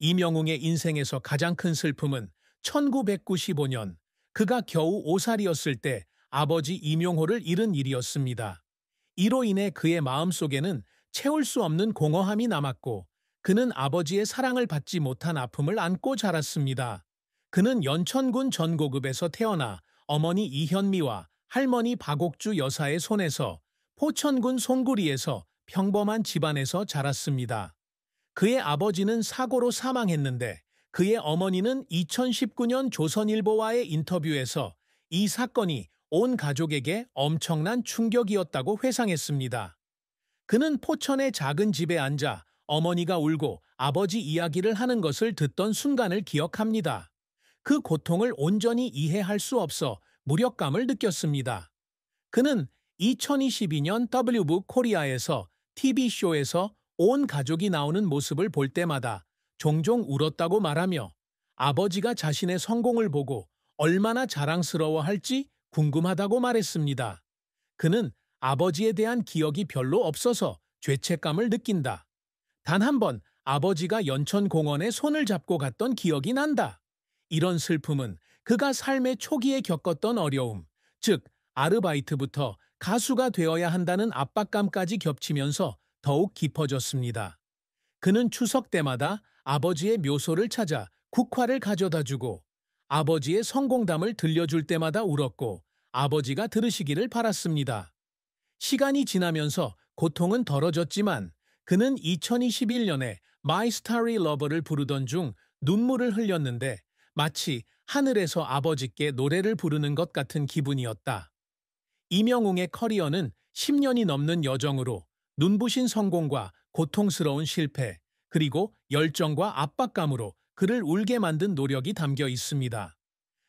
이명웅의 인생에서 가장 큰 슬픔은 1995년 그가 겨우 5살이었을 때 아버지 임용호를 잃은 일이었습니다. 이로 인해 그의 마음속에는 채울 수 없는 공허함이 남았고 그는 아버지의 사랑을 받지 못한 아픔을 안고 자랐습니다. 그는 연천군 전고급에서 태어나 어머니 이현미와 할머니 박옥주 여사의 손에서 포천군 송구리에서 평범한 집안에서 자랐습니다. 그의 아버지는 사고로 사망했는데 그의 어머니는 2019년 조선일보와의 인터뷰에서 이 사건이 온 가족에게 엄청난 충격이었다고 회상했습니다. 그는 포천의 작은 집에 앉아 어머니가 울고 아버지 이야기를 하는 것을 듣던 순간을 기억합니다. 그 고통을 온전히 이해할 수 없어 무력감을 느꼈습니다. 그는 2022년 WB 코리아에서 TV쇼에서 온 가족이 나오는 모습을 볼 때마다 종종 울었다고 말하며 아버지가 자신의 성공을 보고 얼마나 자랑스러워할지 궁금하다고 말했습니다. 그는 아버지에 대한 기억이 별로 없어서 죄책감을 느낀다. 단 한 번 아버지가 연천공원에 손을 잡고 갔던 기억이 난다. 이런 슬픔은 그가 삶의 초기에 겪었던 어려움, 즉 아르바이트부터 가수가 되어야 한다는 압박감까지 겹치면서 더욱 깊어졌습니다. 그는 추석 때마다 아버지의 묘소를 찾아 국화를 가져다주고 아버지의 성공담을 들려줄 때마다 울었고 아버지가 들으시기를 바랐습니다. 시간이 지나면서 고통은 덜어졌지만 그는 2021년에 My Starry Lover를 부르던 중 눈물을 흘렸는데 마치 하늘에서 아버지께 노래를 부르는 것 같은 기분이었다. 이명웅의 커리어는 10년이 넘는 여정으로 눈부신 성공과 고통스러운 실패, 그리고 열정과 압박감으로 그를 울게 만든 노력이 담겨 있습니다.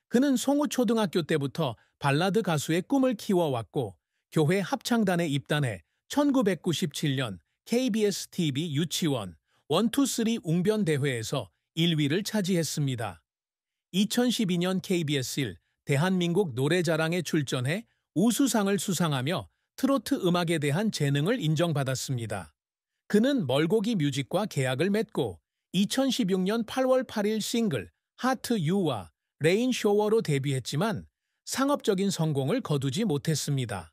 그는 송우초등학교 때부터 발라드 가수의 꿈을 키워왔고 교회 합창단에 입단해 1997년 KBS TV 유치원 1,2,3 웅변대회에서 1위를 차지했습니다. 2012년 KBS 1 대한민국 노래자랑에 출전해 우수상을 수상하며 트로트 음악에 대한 재능을 인정받았습니다. 그는 멀고기 뮤직과 계약을 맺고 2016년 8월 8일 싱글 하트 유와 레인 쇼워로 데뷔했지만 상업적인 성공을 거두지 못했습니다.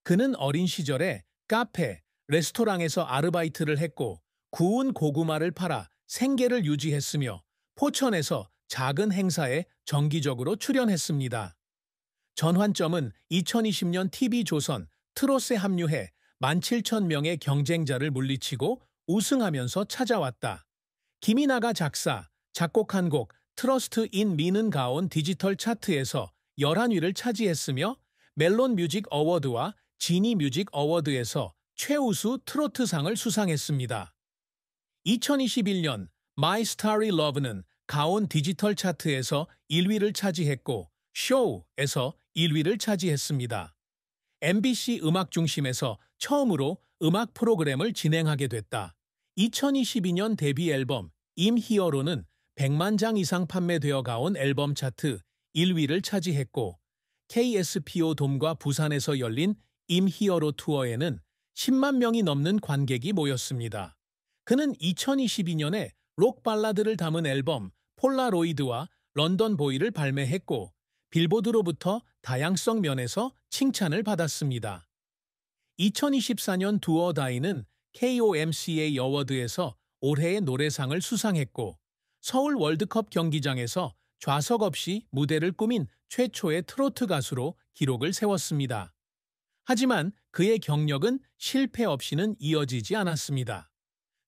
그는 어린 시절에 카페, 레스토랑에서 아르바이트를 했고 구운 고구마를 팔아 생계를 유지했으며 포천에서 작은 행사에 정기적으로 출연했습니다. 전환점은 2020년 TV조선 트롯에 합류해 17,000명의 경쟁자를 물리치고 우승하면서 찾아왔다. 김이나가 작사, 작곡한 곡 트러스트 인 미는 가온 디지털 차트에서 11위를 차지했으며 멜론 뮤직 어워드와 지니 뮤직 어워드에서 최우수 트로트상을 수상했습니다. 2021년 My Starry Love는 가온 디지털 차트에서 1위를 차지했고 쇼에서 1위를 차지했습니다. MBC 음악 중심에서 처음으로 음악 프로그램을 진행하게 됐다. 2022년 데뷔 앨범 임히어로는 100만 장 이상 판매되어 가온 앨범 차트 1위를 차지했고 KSPO 돔과 부산에서 열린 임히어로 투어에는 10만 명이 넘는 관객이 모였습니다. 그는 2022년에 록 발라드를 담은 앨범 폴라로이드와 런던 보이를 발매했고 빌보드로부터 다양성 면에서 칭찬을 받았습니다. 2024년 두어 다이는 KOMCA 어워드에서 올해의 노래상을 수상했고 서울 월드컵 경기장에서 좌석 없이 무대를 꾸민 최초의 트로트 가수로 기록을 세웠습니다. 하지만 그의 경력은 실패 없이는 이어지지 않았습니다.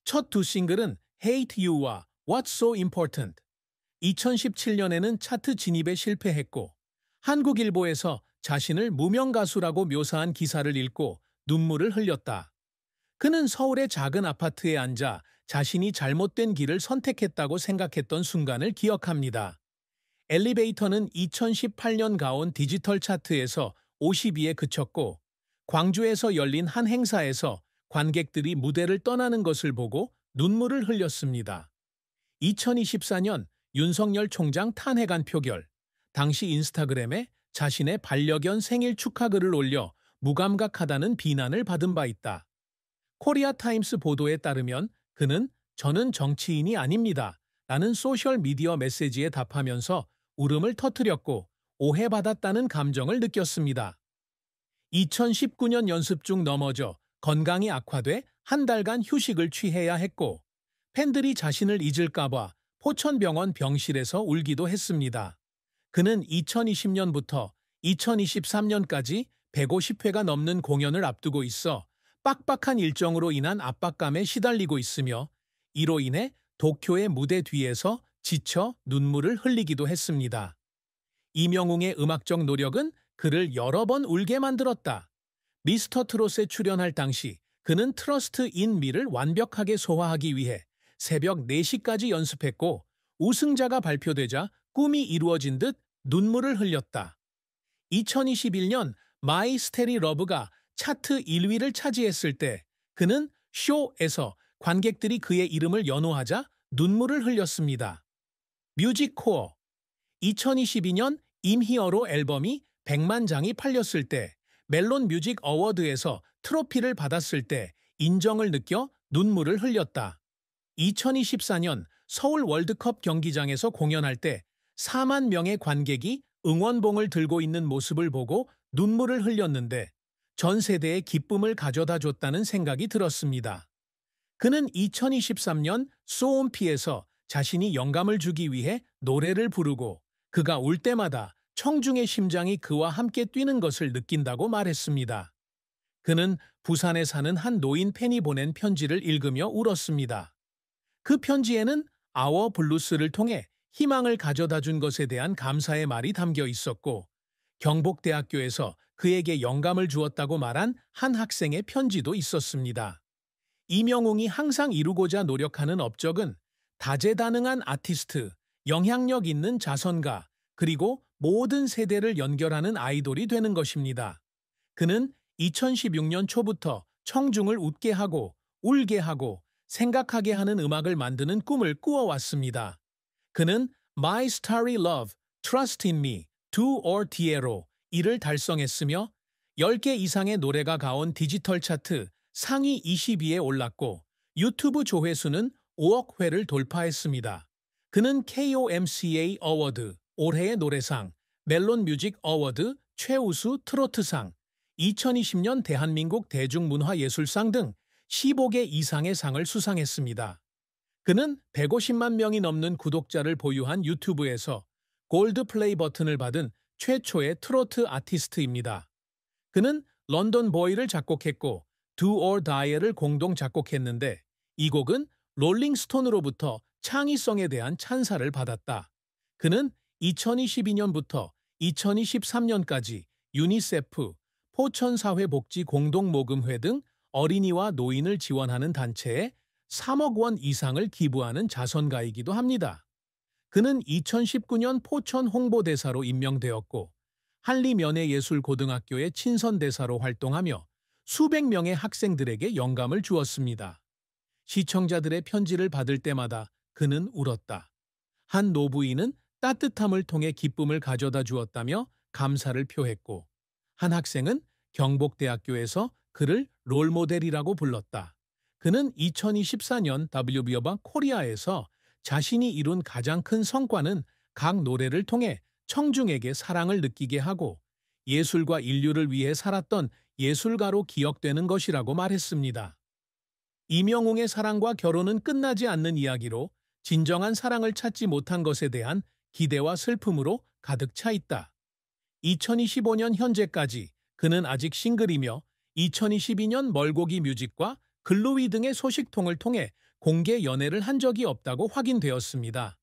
첫 두 싱글은 Hate You와 What's So Important. 2017년에는 차트 진입에 실패했고 한국일보에서 자신을 무명 가수라고 묘사한 기사를 읽고 눈물을 흘렸다. 그는 서울의 작은 아파트에 앉아 자신이 잘못된 길을 선택했다고 생각했던 순간을 기억합니다. 엘리베이터는 2018년 가온 디지털 차트에서 50위에 그쳤고 광주에서 열린 한 행사에서 관객들이 무대를 떠나는 것을 보고 눈물을 흘렸습니다. 2024년 윤석열 총장 탄핵안 표결, 당시 인스타그램에 자신의 반려견 생일 축하글을 올려 무감각하다는 비난을 받은 바 있다. 코리아 타임스 보도에 따르면 그는 저는 정치인이 아닙니다. 라는 소셜미디어 메시지에 답하면서 울음을 터뜨렸고 오해받았다는 감정을 느꼈습니다. 2019년 연습 중 넘어져 건강이 악화돼 한 달간 휴식을 취해야 했고 팬들이 자신을 잊을까봐 포천병원 병실에서 울기도 했습니다. 그는 2020년부터 2023년까지 150회가 넘는 공연을 앞두고 있어 빡빡한 일정으로 인한 압박감에 시달리고 있으며 이로 인해 도쿄의 무대 뒤에서 지쳐 눈물을 흘리기도 했습니다. 이명웅의 음악적 노력은 그를 여러 번 울게 만들었다. 미스터 트롯에 출연할 당시 그는 트러스트 인 미를 완벽하게 소화하기 위해 새벽 4시까지 연습했고 우승자가 발표되자 꿈이 이루어진 듯 눈물을 흘렸다. 2021년 마이 스테리 러브가 차트 1위를 차지했을 때 그는 쇼에서 관객들이 그의 이름을 연호하자 눈물을 흘렸습니다. 뮤직코어 2022년 임히어로 앨범이 100만 장이 팔렸을 때 멜론 뮤직 어워드에서 트로피를 받았을 때 인정을 느껴 눈물을 흘렸다. 2024년 서울 월드컵 경기장에서 공연할 때 4만 명의 관객이 응원봉을 들고 있는 모습을 보고 눈물을 흘렸는데 전 세대에 기쁨을 가져다 줬다는 생각이 들었습니다. 그는 2023년 소온피에서 자신이 영감을 주기 위해 노래를 부르고 그가 울 때마다 청중의 심장이 그와 함께 뛰는 것을 느낀다고 말했습니다. 그는 부산에 사는 한 노인 팬이 보낸 편지를 읽으며 울었습니다. 그 편지에는 아워 블루스를 통해 희망을 가져다 준 것에 대한 감사의 말이 담겨 있었고 경복대학교에서 그에게 영감을 주었다고 말한 한 학생의 편지도 있었습니다. 이명웅이 항상 이루고자 노력하는 업적은 다재다능한 아티스트, 영향력 있는 자선가, 그리고 모든 세대를 연결하는 아이돌이 되는 것입니다. 그는 2016년 초부터 청중을 웃게 하고 울게 하고 생각하게 하는 음악을 만드는 꿈을 꾸어왔습니다. 그는 My Starry Love, Trust in Me, Do or Die로 이를 달성했으며 10개 이상의 노래가 가온 디지털 차트 상위 20위에 올랐고 유튜브 조회수는 5억 회를 돌파했습니다. 그는 KOMCA 어워드, 올해의 노래상, 멜론 뮤직 어워드, 최우수 트로트상, 2020년 대한민국 대중문화예술상 등 15개 이상의 상을 수상했습니다. 그는 150만 명이 넘는 구독자를 보유한 유튜브에서 골드 플레이 버튼을 받은 최초의 트로트 아티스트입니다. 그는 런던 보이를 작곡했고 Do or Die를 공동 작곡했는데 이 곡은 롤링스톤으로부터 창의성에 대한 찬사를 받았다. 그는 2022년부터 2023년까지 유니세프, 포천사회복지공동모금회 등 어린이와 노인을 지원하는 단체에 3억 원 이상을 기부하는 자선가이기도 합니다. 그는 2019년 포천 홍보대사로 임명되었고 한리면예술고등학교의 친선대사로 활동하며 수백 명의 학생들에게 영감을 주었습니다. 시청자들의 편지를 받을 때마다 그는 울었다. 한 노부인은 따뜻함을 통해 기쁨을 가져다 주었다며 감사를 표했고 한 학생은 경복대학교에서 그를 롤모델이라고 불렀다. 그는 2024년 WB어방 코리아에서 자신이 이룬 가장 큰 성과는 각 노래를 통해 청중에게 사랑을 느끼게 하고 예술과 인류를 위해 살았던 예술가로 기억되는 것이라고 말했습니다. 이명웅의 사랑과 결혼은 끝나지 않는 이야기로 진정한 사랑을 찾지 못한 것에 대한 기대와 슬픔으로 가득 차 있다. 2025년 현재까지 그는 아직 싱글이며 2022년 멀고기 뮤직과 글로위 등의 소식통을 통해 공개 연애를 한 적이 없다고 확인되었습니다.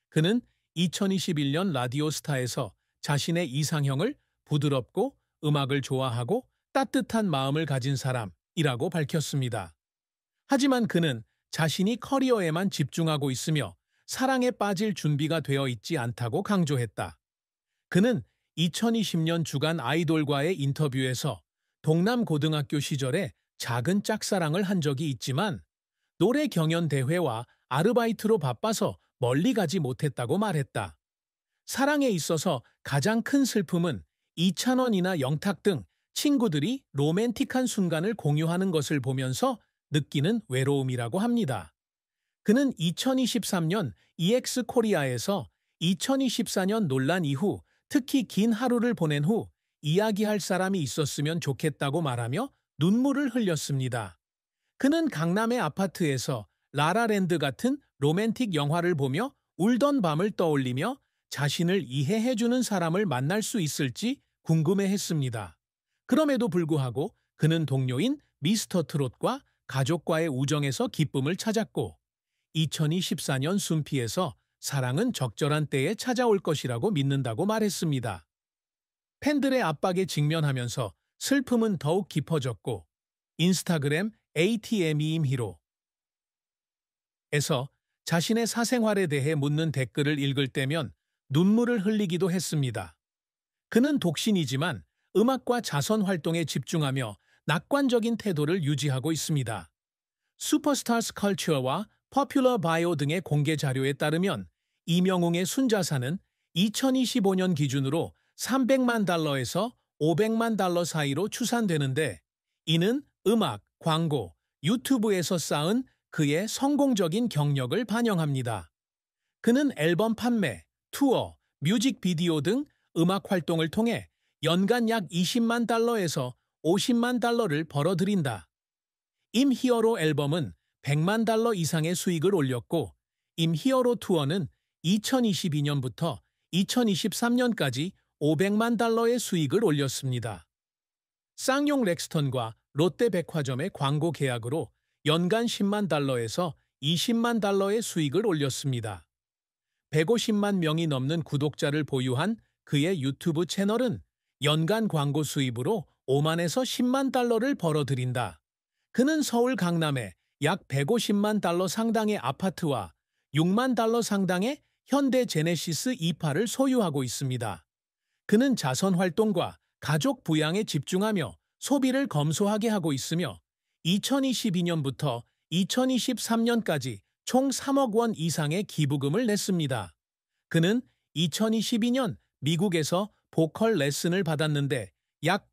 그는 2021년 라디오스타에서 자신의 이상형을 부드럽고 음악을 좋아하고 따뜻한 마음을 가진 사람이라고 밝혔습니다. 하지만 그는 자신이 커리어에만 집중하고 있으며 사랑에 빠질 준비가 되어 있지 않다고 강조했다. 그는 2020년 주간 아이돌과의 인터뷰에서 동남고등학교 시절에 작은 짝사랑을 한 적이 있지만 노래 경연 대회와 아르바이트로 바빠서 멀리 가지 못했다고 말했다. 사랑에 있어서 가장 큰 슬픔은 이찬원이나 영탁 등 친구들이 로맨틱한 순간을 공유하는 것을 보면서 느끼는 외로움이라고 합니다. 그는 2023년 EX 코리아에서 2024년 논란 이후 특히 긴 하루를 보낸 후 이야기할 사람이 있었으면 좋겠다고 말하며 눈물을 흘렸습니다. 그는 강남의 아파트에서 라라랜드 같은 로맨틱 영화를 보며 울던 밤을 떠올리며 자신을 이해해주는 사람을 만날 수 있을지 궁금해했습니다. 그럼에도 불구하고 그는 동료인 미스터 트롯과 가족과의 우정에서 기쁨을 찾았고 2024년 순피에서 사랑은 적절한 때에 찾아올 것이라고 믿는다고 말했습니다. 팬들의 압박에 직면하면서 슬픔은 더욱 깊어졌고 인스타그램 ATME임 히로에서 자신의 사생활에 대해 묻는 댓글을 읽을 때면 눈물을 흘리기도 했습니다. 그는 독신이지만 음악과 자선 활동에 집중하며 낙관적인 태도를 유지하고 있습니다. 슈퍼스타스 컬처와 퍼퓰러 바이오 등의 공개 자료에 따르면 이명웅의 순자산은 2025년 기준으로 300만 달러에서 500만 달러 사이로 추산되는데 이는 음악, 광고, 유튜브에서 쌓은 그의 성공적인 경력을 반영합니다. 그는 앨범 판매, 투어, 뮤직비디오 등 음악 활동을 통해 연간 약 20만 달러에서 50만 달러를 벌어들인다. 임 히어로 앨범은 100만 달러 이상의 수익을 올렸고 임 히어로 투어는 2022년부터 2023년까지 500만 달러의 수익을 올렸습니다. 쌍용 렉스턴과 롯데백화점의 광고 계약으로 연간 10만 달러에서 20만 달러의 수익을 올렸습니다. 150만 명이 넘는 구독자를 보유한 그의 유튜브 채널은 연간 광고 수입으로 5만에서 10만 달러를 벌어들인다. 그는 서울 강남에 약 150만 달러 상당의 아파트와 6만 달러 상당의 현대 제네시스 2파를 소유하고 있습니다. 그는 자선 활동과 가족 부양에 집중하며 소비를 검소하게 하고 있으며 2022년부터 2023년까지 총 3억 원 이상의 기부금을 냈습니다. 그는 2022년 미국에서 보컬 레슨을 받았는데 약